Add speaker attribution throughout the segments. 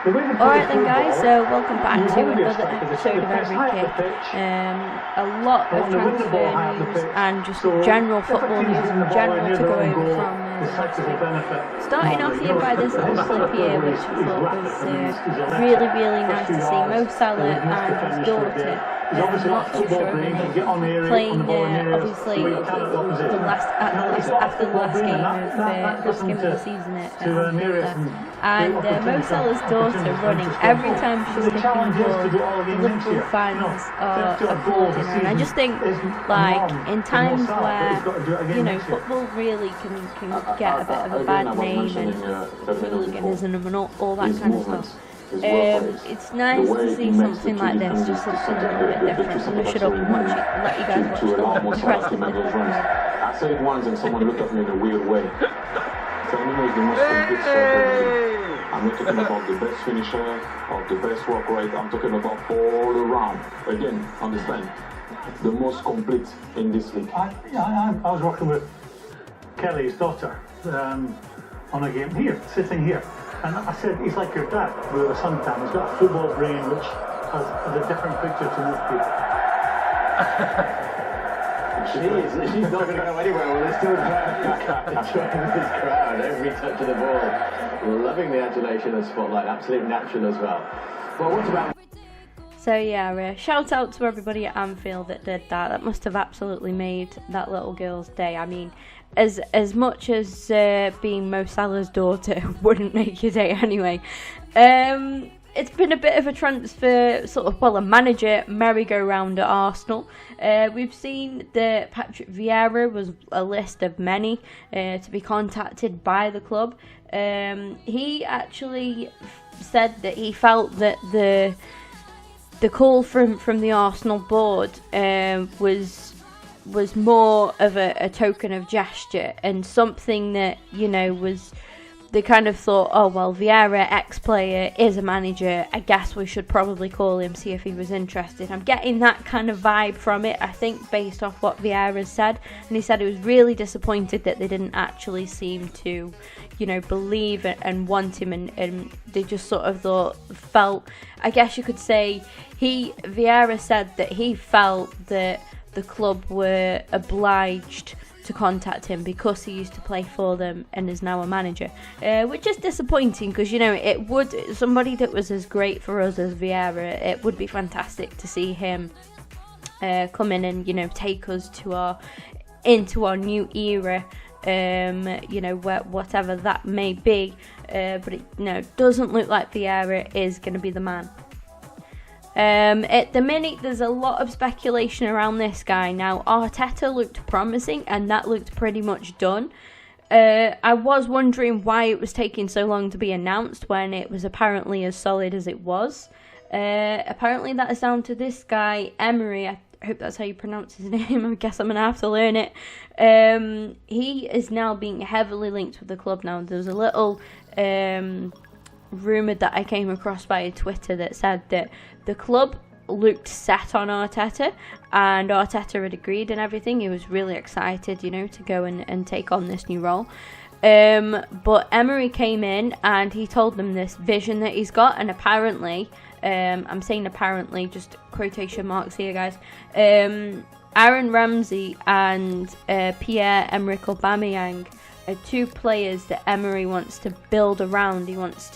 Speaker 1: Alright then guys, so welcome back to another episode of Every Kick. A lot of transfer news and just general football news in general to go over from last week. Starting off here by this little clip here, which I thought was really nice to see. Mo Salah and his daughter, not too sure of the name, playing obviously after the last game of the season at and Mo Salah's daughter running every time she's kicking the ball. The Liverpool fans are applauding her, and I just think, like, in times where football really can get a bit of a bad name and hooliganism and all that kind of stuff. It's nice to see something like this, just something a little bit different. I'm going to shut up and let you guys watch the rest of it.
Speaker 2: I said it once and someone looked at me in a weird way. Firmino is the most complete striker. I'm not talking about the best finisher or the best work rate. I'm talking about all around. Again, understand, the most complete in this league.
Speaker 3: I was working with Kelly's daughter on a game here, sitting here. And I said, he's like your dad with a suntan. He's got a football brain which has a different picture to most people.
Speaker 4: She's not going to go anywhere. Well, they're still enjoying this crowd, every touch of the ball. Loving the adulation and spotlight, absolutely natural as well. But what about...
Speaker 1: So yeah, shout out to everybody at Anfield that did that. That must have absolutely made that little girl's day. I mean, as much as being Mo Salah's daughter wouldn't make your day anyway. It's been a bit of a transfer, a manager merry-go-round at Arsenal. We've seen that Patrick Vieira was a list of many to be contacted by the club. He actually said that he felt that the call from the Arsenal board was more of a token of gesture and something that, was... They kind of thought, oh, well, Vieira, ex-player, is a manager. I guess we should probably call him, see if he was interested. I'm getting that kind of vibe from it, I think, based off what Vieira said. And he said he was really disappointed that they didn't actually seem to, believe and want him. And they just felt, I guess you could say, Vieira said that he felt that the club were obliged to contact him because he used to play for them and is now a manager, which is disappointing because it would, somebody that was as great for us as Vieira, it would be fantastic to see him come in and take us into our new era, whatever that may be, but it doesn't look like Vieira is going to be the man. At the minute, there's a lot of speculation around this guy. Now, Arteta looked promising, and that looked pretty much done. I was wondering why it was taking so long to be announced when it was apparently as solid as it was. Apparently, that is down to this guy, Emery. I hope that's how you pronounce his name. I guess I'm going to have to learn it. He is now being heavily linked with the club now. There was a little... rumoured that I came across via Twitter that said that the club looked set on Arteta and Arteta had agreed and everything. He was really excited, to go and take on this new role. But Emery came in and he told them this vision that he's got, and apparently, I'm saying apparently, just quotation marks here, guys. Aaron Ramsey and Pierre-Emerick Aubameyang are two players that Emery wants to build around. He wants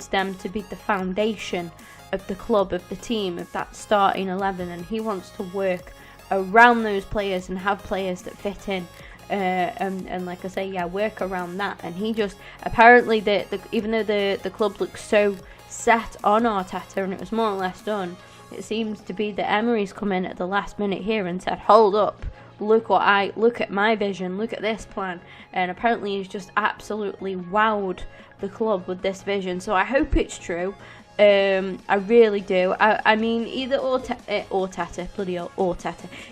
Speaker 1: them to be the foundation of the club, of the team, of that starting 11, and he wants to work around those players and have players that fit in, and like I say, work around that. And he just apparently even though the club looks so set on Arteta and it was more or less done, it seems to be that Emery's come in at the last minute here and said, hold up, look at my vision, look at this plan. And apparently he's just absolutely wowed the club with this vision. So I hope it's true. I really do. I mean, either Arteta,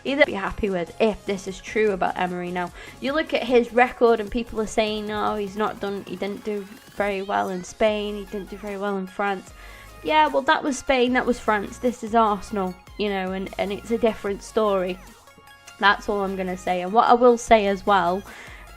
Speaker 1: either be happy with if this is true about Emery. Now, you look at his record and people are saying, no, he didn't do very well in Spain, he didn't do very well in France. Yeah, well, that was Spain, that was France, this is Arsenal, and it's a different story. That's all I'm going to say. And what I will say as well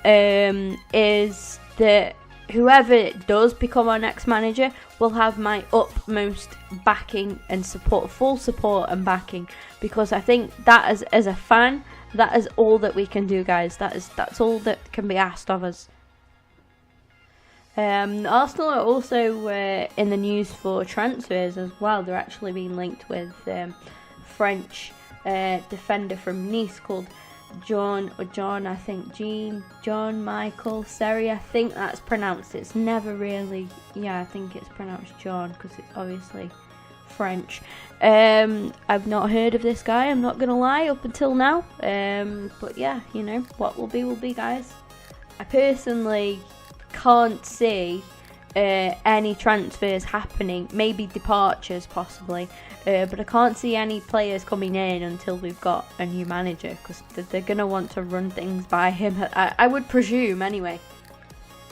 Speaker 1: is that whoever does become our next manager will have my utmost backing and support, full support and backing, because I think that as a fan, that is all that we can do, guys. That's all that can be asked of us. Arsenal are also in the news for transfers as well. They're actually being linked with French defender from Nice called John Michael Seri. I think that's pronounced. It's never really, I think it's pronounced John because it's obviously French. I've not heard of this guy, I'm not gonna lie, up until now. But yeah, what will be, guys. I personally can't see any transfers happening, maybe departures possibly, but I can't see any players coming in until we've got a new manager, because they're going to want to run things by him, I would presume anyway.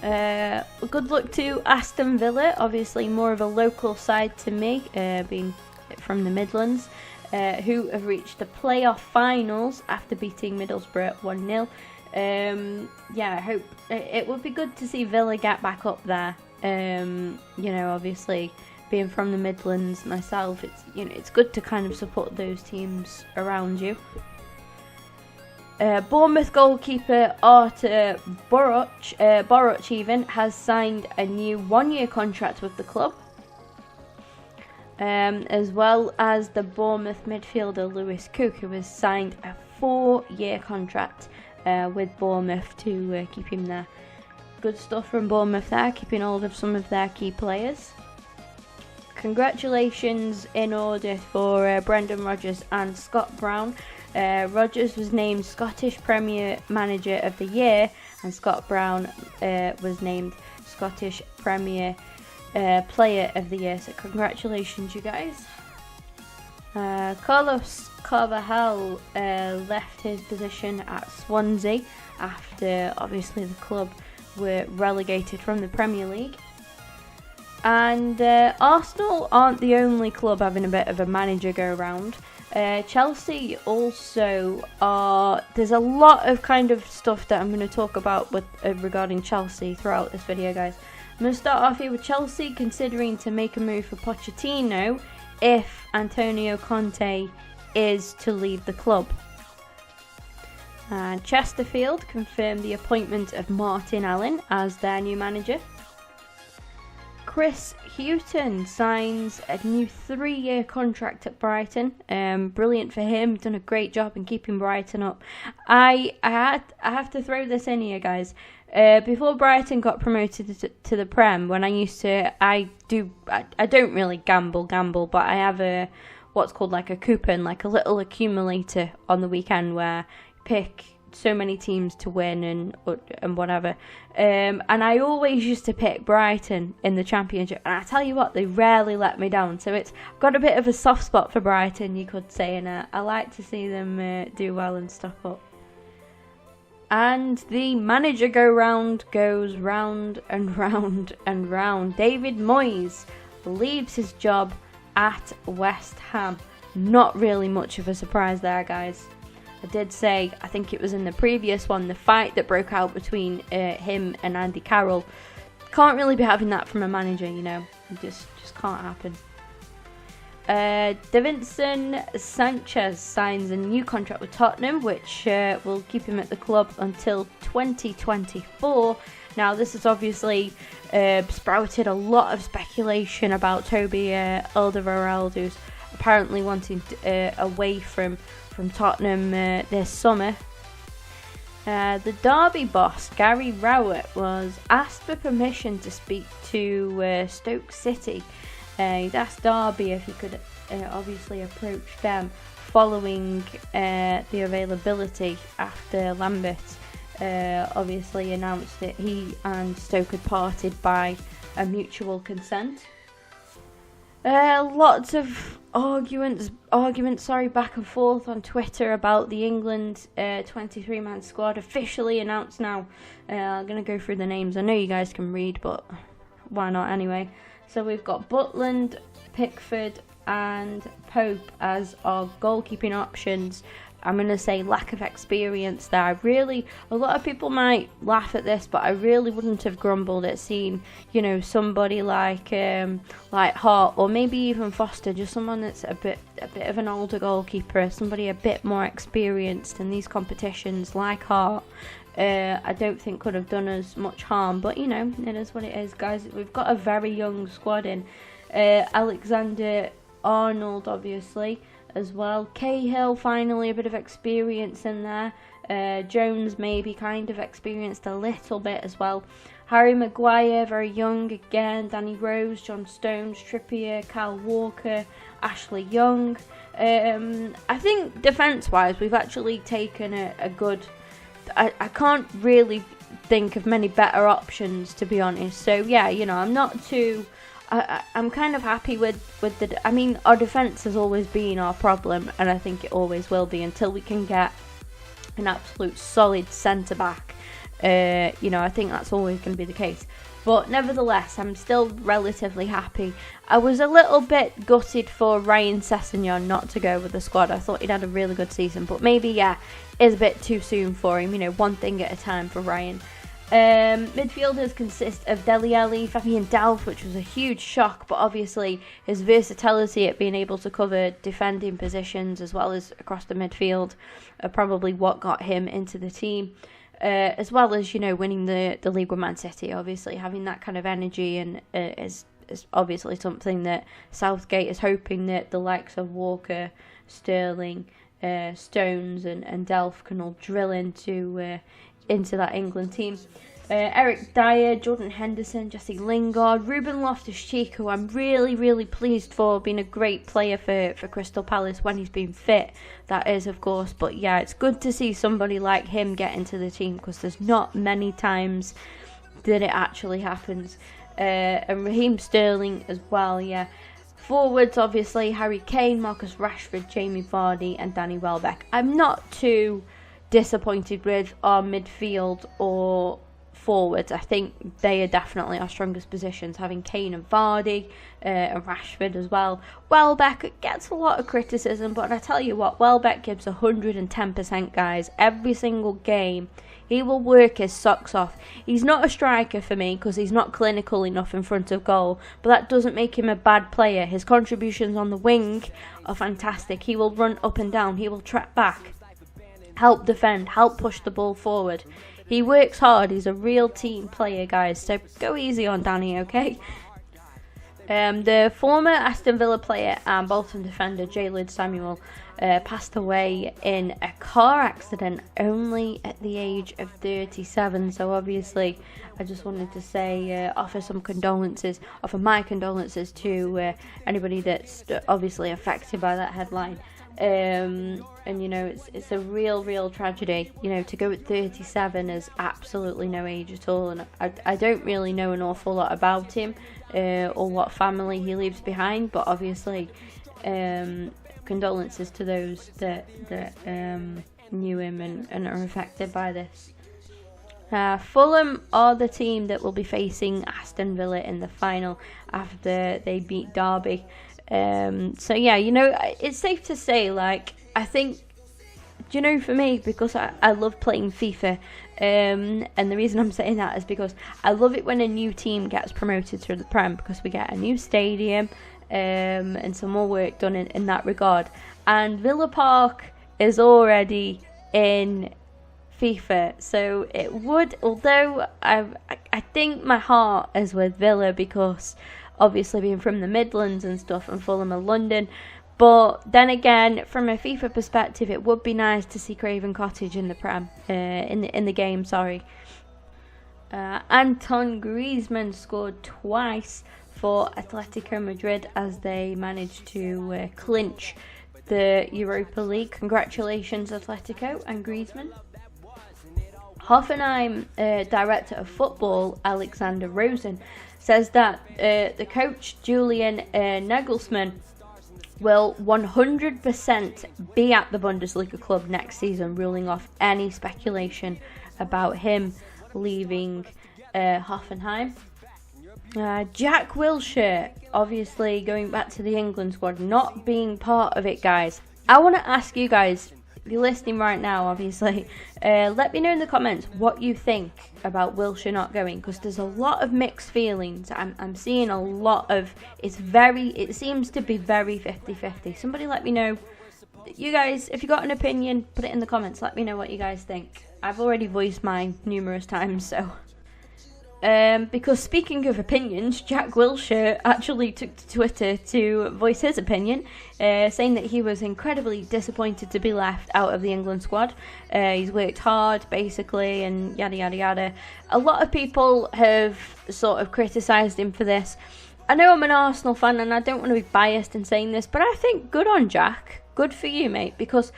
Speaker 1: Good luck to Aston Villa, obviously more of a local side to me, being from the Midlands, who have reached the playoff finals after beating Middlesbrough 1-0. I hope it would be good to see Villa get back up there. Obviously being from the Midlands myself, it's good to kind of support those teams around you. Bournemouth goalkeeper Artur Boruc even has signed a new 1-year contract with the club, as well as the Bournemouth midfielder Lewis Cook, who has signed a 4-year contract with Bournemouth to keep him there. Good stuff from Bournemouth there, keeping hold of some of their key players. Congratulations in order for Brendan Rodgers and Scott Brown. Rodgers was named Scottish Premier Manager of the Year, and Scott Brown was named Scottish Premier Player of the Year. So congratulations, you guys. Carlos Carvajal left his position at Swansea after obviously the club were relegated from the Premier League. And Arsenal aren't the only club having a bit of a manager go round. Chelsea also are. There's a lot of kind of stuff that I'm going to talk about with regarding Chelsea throughout this video, guys. I'm going to start off here with Chelsea considering to make a move for Pochettino if Antonio Conte is to leave the club. And Chesterfield confirmed the appointment of Martin Allen as their new manager. Chris Hughton signs a new 3-year contract at Brighton. Brilliant for him. Done a great job in keeping Brighton up. I have to throw this in here, guys. Before Brighton got promoted to the Prem, when I don't really gamble, but I have what's called like a coupon, like a little accumulator on the weekend where you pick so many teams to win and whatever. And I always used to pick Brighton in the Championship, and I tell you what, they rarely let me down. So I've got a bit of a soft spot for Brighton, you could say, and I like to see them do well and stuff up. And the manager go-round goes round and round and round. David Moyes leaves his job at West Ham. Not really much of a surprise there, guys. I did say, I think it was in the previous one, the fight that broke out between him and Andy Carroll. Can't really be having that from a manager, It just can't happen. Davinson Sanchez signs a new contract with Tottenham, which will keep him at the club until 2024. Now, this has obviously sprouted a lot of speculation about Toby Alderweireld, who's apparently wanting away from Tottenham this summer. The Derby boss, Gary Rowett, was asked for permission to speak to Stoke City. He'd asked Derby if he could obviously approach them following the availability after Lambert obviously announced that he and Stoke had parted by a mutual consent. Lots of arguments back and forth on Twitter about the England 23-man squad officially announced now. I'm going to go through the names. I know you guys can read, but why not anyway. So we've got Butland, Pickford and Pope as our goalkeeping options. I'm going to say lack of experience there. A lot of people might laugh at this, but I really wouldn't have grumbled at seeing, you know, somebody like Hart, or maybe even Foster, just someone that's a bit of an older goalkeeper, somebody a bit more experienced in these competitions like Hart. I don't think could have done us much harm, but you know, it is what it is, guys. We've got a very young squad in. Alexander Arnold, obviously, as well. Cahill, finally a bit of experience in there. Jones maybe kind of experienced a little bit as well. Harry Maguire, very young again. Danny Rose, John Stones, Trippier, Kyle Walker, Ashley Young. I think defence-wise, we've actually taken a good... I can't really think of many better options, to be honest. So yeah, you know, I'm not too... I'm kind of happy with the... I mean, our defence has always been our problem, and I think it always will be until we can get an absolute solid centre-back. You know, I think that's always going to be the case. But nevertheless, I'm still relatively happy. I was a little bit gutted for Ryan Sessegnon not to go with the squad. I thought he'd had a really good season, but maybe, yeah, it's a bit too soon for him. You know, one thing at a time for Ryan. Midfielders consist of Dele Alli, Fabian Delph, which was a huge shock, but obviously his versatility at being able to cover defending positions as well as across the midfield are probably what got him into the team. As well as, you know, winning the league with Man City, obviously having that kind of energy, and is obviously something that Southgate is hoping that the likes of Walker, Sterling, Stones and Delph can all drill into that England team. Eric Dyer, Jordan Henderson, Jesse Lingard, Ruben Loftus-Cheek, who I'm really, really pleased for, being a great player for Crystal Palace when he's been fit, that is, of course. But yeah, it's good to see somebody like him get into the team, because there's not many times that it actually happens. And Raheem Sterling as well, yeah. Forwards, obviously, Harry Kane, Marcus Rashford, Jamie Vardy and Danny Welbeck. I'm not too disappointed with our midfield or forwards. I think they are definitely our strongest positions, having Kane and Vardy and Rashford as well. Welbeck gets a lot of criticism, but I tell you what, Welbeck gives 110%, guys. Every single game he will work his socks off. He's not a striker for me because he's not clinical enough in front of goal, but that doesn't make him a bad player. His contributions on the wing are fantastic. He will run up and down, he will track back, help defend, help push the ball forward. He works hard. He's a real team player, guys. So go easy on Danny, okay? The former Aston Villa player and Bolton defender Jaylen Samuel passed away in a car accident only at the age of 37. So obviously, I just wanted to say, offer my condolences to anybody that's obviously affected by that headline. And you know, it's a real tragedy. You know, to go at 37 is absolutely no age at all, and I don't really know an awful lot about him or what family he leaves behind, but obviously condolences to those that knew him and are affected by this. Fulham are the team that will be facing Aston Villa in the final after they beat Derby. So yeah, you know, it's safe to say, like, I think, you know, for me, because I love playing FIFA, and the reason I'm saying that is because I love it when a new team gets promoted to the Prem, because we get a new stadium and some more work done in that regard. And Villa Park is already in FIFA, so it would, although I think my heart is with Villa because obviously being from the Midlands and stuff, and Fulham and London. But then again, from a FIFA perspective, it would be nice to see Craven Cottage in the Prem, in the game. Sorry. Anton Griezmann scored twice for Atletico Madrid as they managed to clinch the Europa League. Congratulations, Atletico and Griezmann. Hoffenheim director of football Alexander Rosen says that the coach Julian Nagelsmann will 100% be at the Bundesliga club next season, ruling off any speculation about him leaving Hoffenheim. Jack Wilshere, obviously going back to the England squad, not being part of it, guys. I want to ask you guys, you're listening right now, obviously, let me know in the comments what you think about Wilshere not going, because there's a lot of mixed feelings. I'm seeing a lot of, it seems to be very 50-50. Somebody let me know. You guys, if you got an opinion, put it in the comments. Let me know what you guys think. I've already voiced mine numerous times, so. Because speaking of opinions, Jack Wilshere actually took to Twitter to voice his opinion, saying that he was incredibly disappointed to be left out of the England squad. He's worked hard, basically, and yada yada yada. A lot of people have sort of criticised him for this. I know I'm an Arsenal fan and I don't want to be biased in saying this, but I think good on Jack. Good for you, mate, because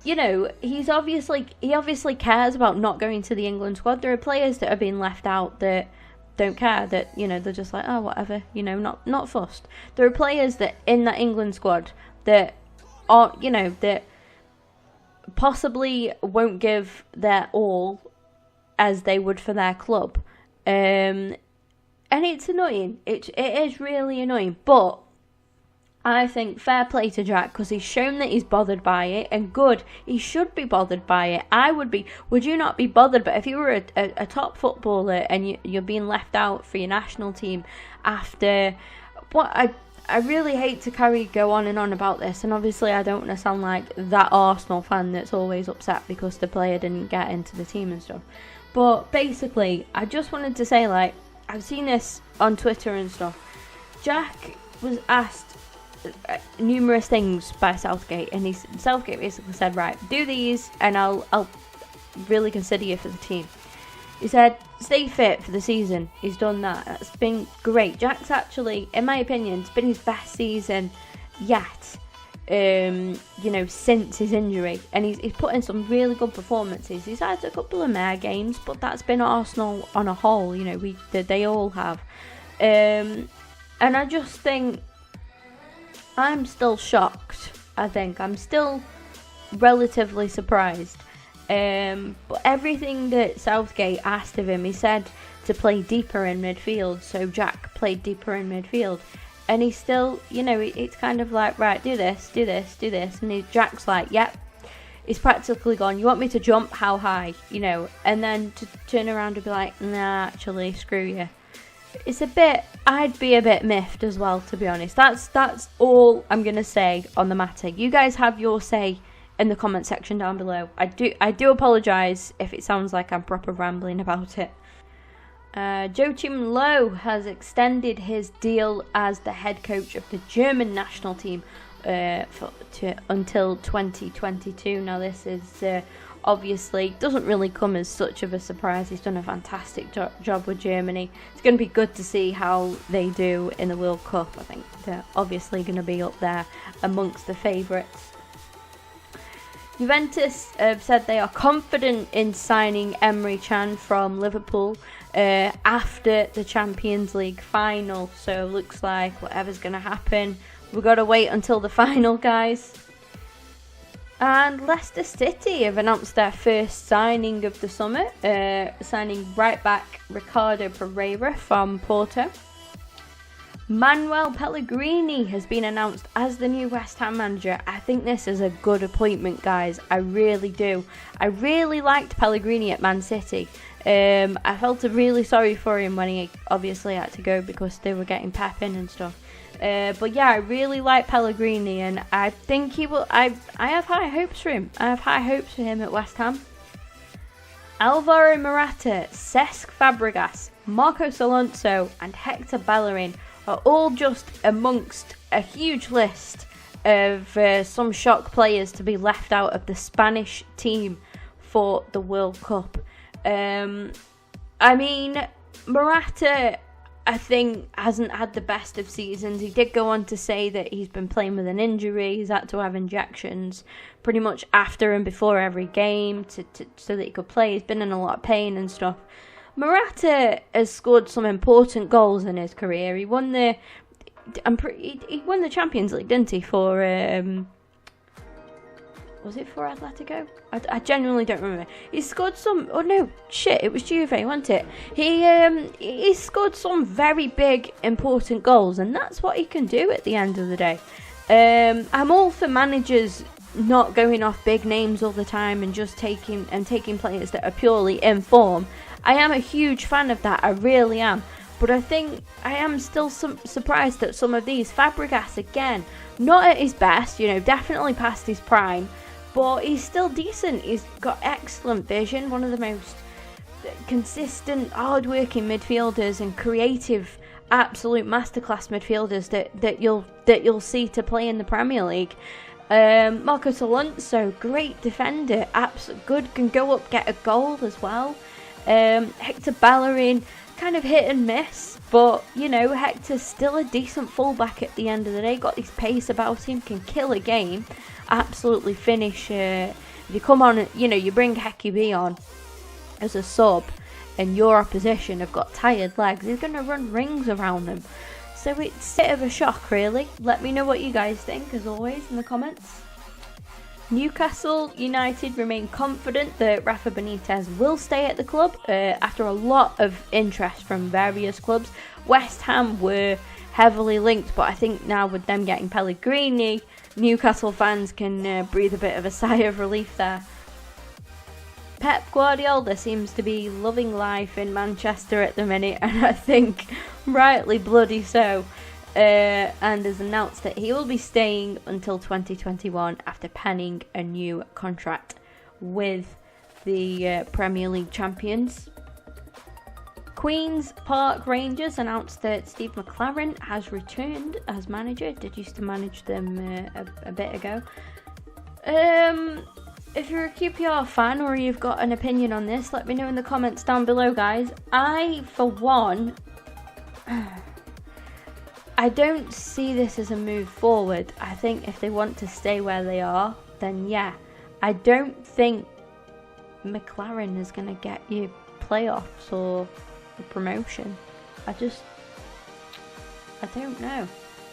Speaker 1: you know, he obviously cares about not going to the England squad. There are players that are being left out that don't care, that, you know, they're just like, oh, whatever, you know, not fussed. There are players that in that England squad that are, you know, that possibly won't give their all as they would for their club. And it's annoying. It is really annoying, but I think fair play to Jack, because he's shown that he's bothered by it, and good, he should be bothered by it. I would be. Would you not be bothered? But if you were a top footballer and you're being left out for your national team after what I really hate to go on and on about this, and obviously I don't want to sound like that Arsenal fan that's always upset because the player didn't get into the team and stuff. But basically, I just wanted to say, like, I've seen this on Twitter and stuff. Jack was asked numerous things by Southgate, and Southgate basically said, right, do these and I'll really consider you for the team. He said, stay fit for the season. He's done that. That's been great. Jack's actually, in my opinion, it's been his best season yet, you know, since his injury, and he's put in some really good performances. He's had a couple of mare games, but that's been Arsenal on a whole, you know, they all have, and I just think I'm still shocked. I think I'm still relatively surprised. But everything that Southgate asked of him, he said to play deeper in midfield. So Jack played deeper in midfield, and he still, you know, it's kind of like, right, do this, and Jack's like, yep. He's practically gone, you want me to jump? How high? You know, and then to turn around and be like, nah, actually, screw you. It's a bit, I'd be a bit miffed as well, to be honest. That's all I'm going to say on the matter. You guys have your say in the comment section down below. I do apologise if it sounds like I'm proper rambling about it. Joachim Low has extended his deal as the head coach of the German national team until 2022. Now this is obviously doesn't really come as such of a surprise. He's done a fantastic job with Germany. It's going to be good to see how they do in the World Cup. I think they're obviously going to be up there amongst the favourites. Juventus have said they are confident in signing Emre Can from Liverpool after the Champions League final. So looks like whatever's going to happen, we've got to wait until the final, guys. And Leicester City have announced their first signing of the summer, signing right back Ricardo Pereira from Porto. Manuel Pellegrini has been announced as the new West Ham manager. I think this is a good appointment, guys. I really do. I really liked Pellegrini at Man City. I felt really sorry for him when he obviously had to go because they were getting Pep in and stuff. But yeah, I really like Pellegrini, and I think he will. I have high hopes for him. I have high hopes for him at West Ham. Alvaro Morata, Cesc Fabregas, Marcos Alonso, and Hector Bellerin are all just amongst a huge list of some shock players to be left out of the Spanish team for the World Cup. I mean, Morata, I think, hasn't had the best of seasons. He did go on to say that he's been playing with an injury. He's had to have injections pretty much after and before every game so that he could play. He's been in a lot of pain and stuff. Morata has scored some important goals in his career. He won the Champions League, didn't he? For was it for Atletico? I genuinely don't remember. He scored some. Oh no, shit! It was Juve, wasn't it? He scored some very big, important goals, and that's what he can do at the end of the day. I'm all for managers not going off big names all the time and just taking players that are purely in form. I am a huge fan of that, I really am. But I think I am still surprised at some of these. Fabregas, again, not at his best, definitely past his prime, but he's still decent. He's got excellent vision, one of the most consistent, hard-working midfielders and creative, absolute masterclass midfielders that you'll see to play in the Premier League. Marcos Alonso, great defender, absolutely good, can go up, get a goal as well. Hector Bellerin, kind of hit and miss, but Hector's still a decent fullback at the end of the day. Got this pace about him, can kill a game, absolutely finish. If you come on, you bring Hecky B on as a sub, and your opposition have got tired legs, he's going to run rings around them. So it's a bit of a shock, really. Let me know what you guys think, as always, in the comments. Newcastle United remain confident that Rafa Benitez will stay at the club after a lot of interest from various clubs. West Ham were heavily linked, but I think now with them getting Pellegrini, Newcastle fans can breathe a bit of a sigh of relief there. Pep Guardiola seems to be loving life in Manchester at the minute, and I think rightly bloody so. And has announced that he will be staying until 2021 after penning a new contract with the Premier League champions. Queen's Park Rangers announced that Steve McLaren has returned as manager. Did used to manage them a bit ago. If you're a QPR fan or you've got an opinion on this, let me know in the comments down below, guys. I, for one, I don't see this as a move forward. I think if they want to stay where they are, then yeah. I don't think McLaren is going to get you playoffs or a promotion. I don't know.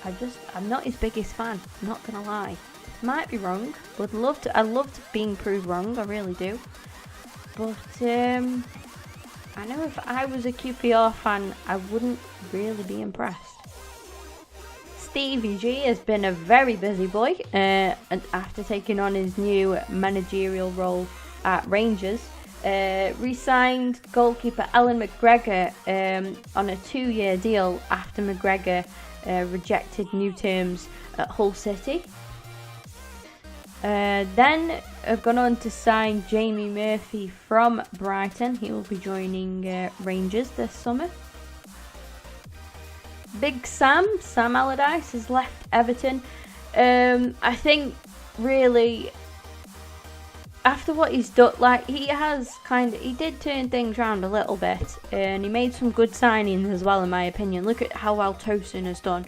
Speaker 1: I'm not his biggest fan, I'm not going to lie. Might be wrong. I loved being proved wrong, I really do. But I know if I was a QPR fan, I wouldn't really be impressed. Stevie G has been a very busy boy and after taking on his new managerial role at Rangers. Re-signed goalkeeper Alan McGregor on a 2-year deal after McGregor rejected new terms at Hull City. Then have gone on to sign Jamie Murphy from Brighton. He will be joining Rangers this summer. Big Sam Allardyce has left Everton. I think really after what he's done, he did turn things around a little bit, and he made some good signings as well, in my opinion. Look at how well Tosin has done,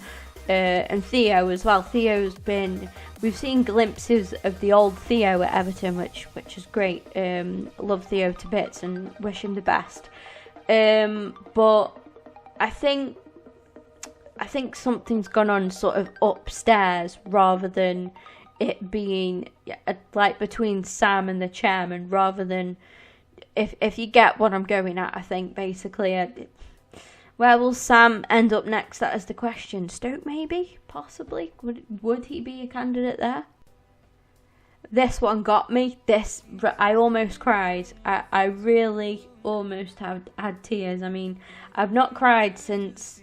Speaker 1: and Theo as well. We've seen glimpses of the old Theo at Everton, which is great. Love Theo to bits and wish him the best. But I think something's gone on sort of upstairs rather than it being like between Sam and the chairman, rather than if you get what I'm going at. I think basically where will Sam end up next? That is the question. Stoke, maybe, possibly. Would he be a candidate there? This one got me. I almost cried. I really almost had tears. I mean, I've not cried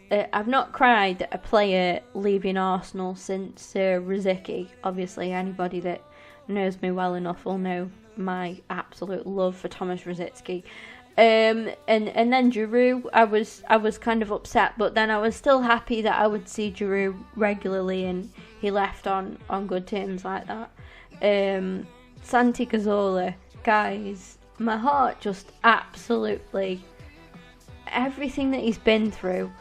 Speaker 1: at a player leaving Arsenal since Rosicky. Obviously, anybody that knows me well enough will know my absolute love for Thomas Rosicky. And then Giroud, I was kind of upset, but then I was still happy that I would see Giroud regularly, and he left on good terms like that. Santi Cazorla, guys, my heart just absolutely, everything that he's been through,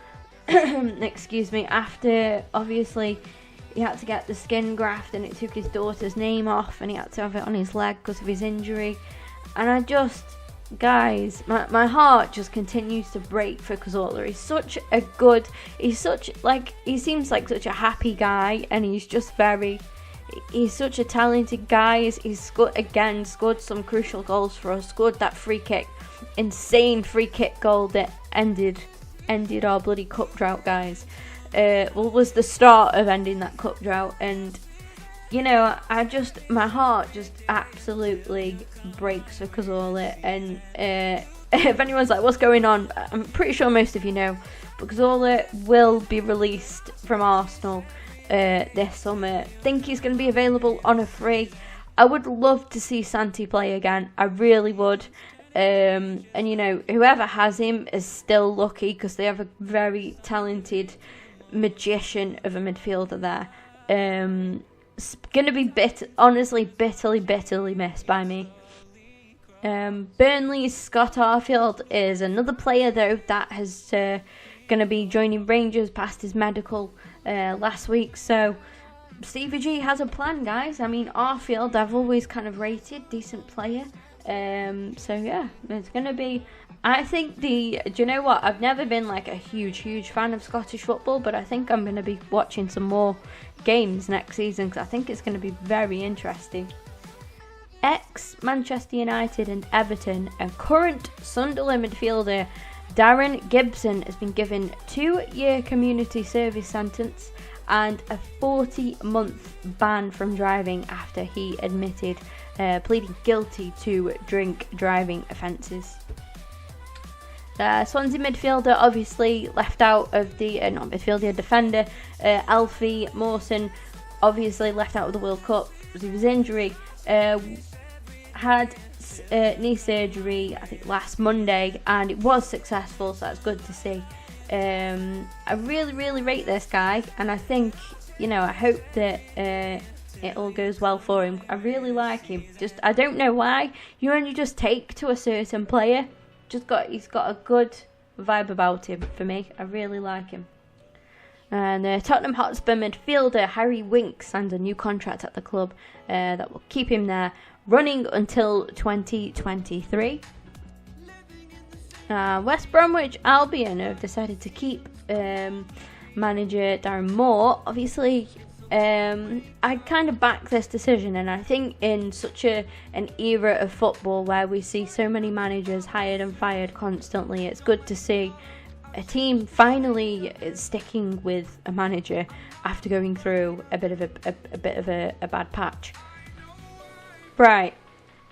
Speaker 1: excuse me, after obviously he had to get the skin graft and it took his daughter's name off and he had to have it on his leg because of his injury, and guys, my heart just continues to break for Cazorla. He seems like such a happy guy, and he's such a talented guy. He's scored some crucial goals for us. Scored that insane free kick goal that ended our bloody cup drought, guys. Was the start of ending that cup drought, and you know, my heart just absolutely breaks for Cazorla. And if anyone's like, what's going on? I'm pretty sure most of you know. But Cazorla will be released from Arsenal this summer. I think he's going to be available on a free. I would love to see Santi play again. I really would. And, you know, whoever has him is still lucky because they have a very talented magician of a midfielder there. It's going to be honestly bitterly missed by me. Burnley's Scott Arfield is another player though that has going to be joining Rangers past his medical last week. So Stevie G has a plan, guys. I mean, Arfield I've always kind of rated decent player. So yeah, it's going to be, I think do you know what? I've never been like a huge fan of Scottish football, but I think I'm going to be watching some more games next season because I think it's going to be very interesting. Ex-Manchester United and Everton and current Sunderland midfielder Darren Gibson has been given 2-year community service sentence and a 40-month ban from driving after he admitted pleading guilty to drink driving offences. Swansea midfielder obviously left out of the defender Alfie Mawson obviously left out of the World Cup because of his injury. Had knee surgery I think last Monday and it was successful, so that's good to see. I really rate this guy, and I think, you know, I hope that it all goes well for him. I really like him. Just I don't know why you only just take to a certain player. He's got a good vibe about him for me. I really like him. And Tottenham Hotspur midfielder Harry Winks signed a new contract at the club that will keep him there, running until 2023. West Bromwich Albion have decided to keep manager Darren Moore. Obviously, I kind of back this decision, and I think in such an era of football where we see so many managers hired and fired constantly, it's good to see a team finally sticking with a manager after going through a bit of a bad patch. Right,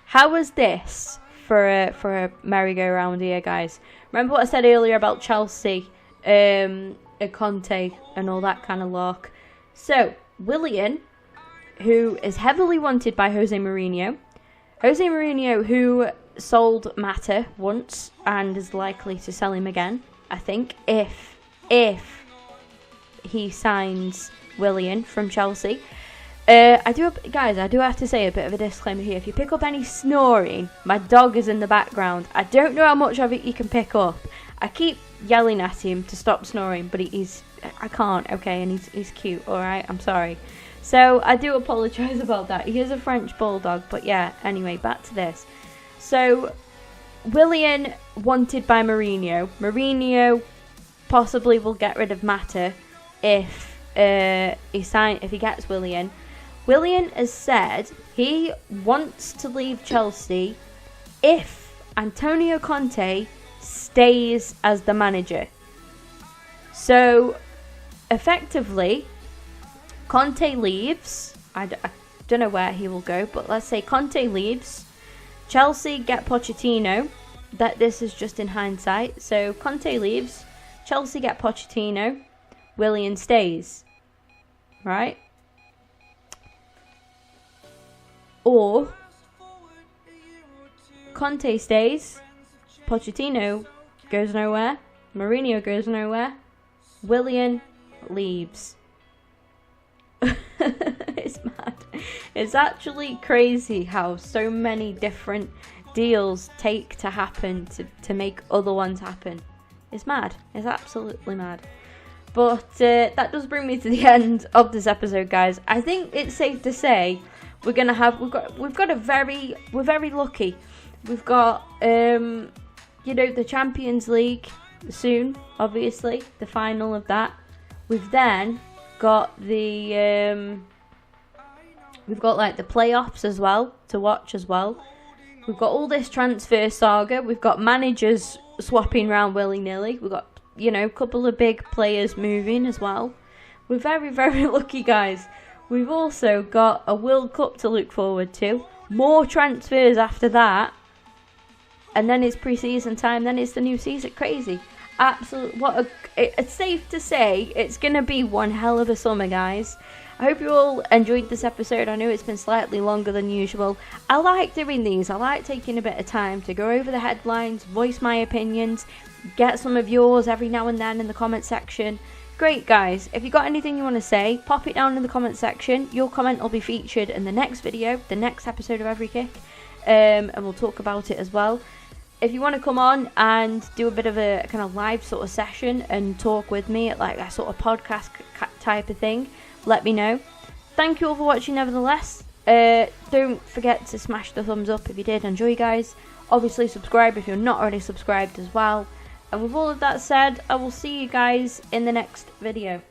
Speaker 1: how was this for a merry-go-round here, guys? Remember what I said earlier about Chelsea, Conte, and all that kind of lark? So Willian, who is heavily wanted by Jose Mourinho, who sold Mata once and is likely to sell him again, I think, if he signs Willian from Chelsea. I do have to say a bit of a disclaimer here. If you pick up any snoring, my dog is in the background. I don't know how much of it you can pick up. I keep yelling at him to stop snoring, but I can't, okay, and he's cute, alright, I'm sorry. So I do apologise about that. He is a French bulldog, but yeah, anyway, back to this. So Willian wanted by Mourinho. Mourinho possibly will get rid of Mata if he gets Willian. Willian has said he wants to leave Chelsea if Antonio Conte stays as the manager. So effectively, Conte leaves. I don't know where he will go, but let's say Conte leaves. Chelsea get Pochettino. This is just in hindsight. So Conte leaves. Chelsea get Pochettino. Willian stays. Right? Or Conte stays. Pochettino goes nowhere. Mourinho goes nowhere. Willian leaves. It's mad. It's actually crazy how so many different deals take to happen to make other ones happen. It's mad. It's absolutely mad. But that does bring me to the end of this episode, guys. I think it's safe to say we're very lucky. We've got the Champions League soon, obviously, the final of that. We've then got the playoffs as well to watch as well. We've got all this transfer saga. We've got managers swapping around willy-nilly. We've got, a couple of big players moving as well. We're very, very lucky, guys. We've also got a World Cup to look forward to. More transfers after that. And then it's pre-season time. Then it's the new season. Crazy. Absolutely. It's safe to say it's going to be one hell of a summer, guys. I hope you all enjoyed this episode. I know it's been slightly longer than usual. I like doing these. I like taking a bit of time to go over the headlines, voice my opinions, get some of yours every now and then in the comment section. Great, guys. If you got anything you want to say, pop it down in the comment section. Your comment will be featured in the next video, the next episode of Every Kick, and we'll talk about it as well. If you want to come on and do a bit of a kind of live sort of session and talk with me at like a sort of podcast type of thing, let me know. Thank you all for watching nevertheless. Don't forget to smash the thumbs up if you did enjoy, guys. Obviously subscribe if you're not already subscribed as well. And with all of that said, I will see you guys in the next video.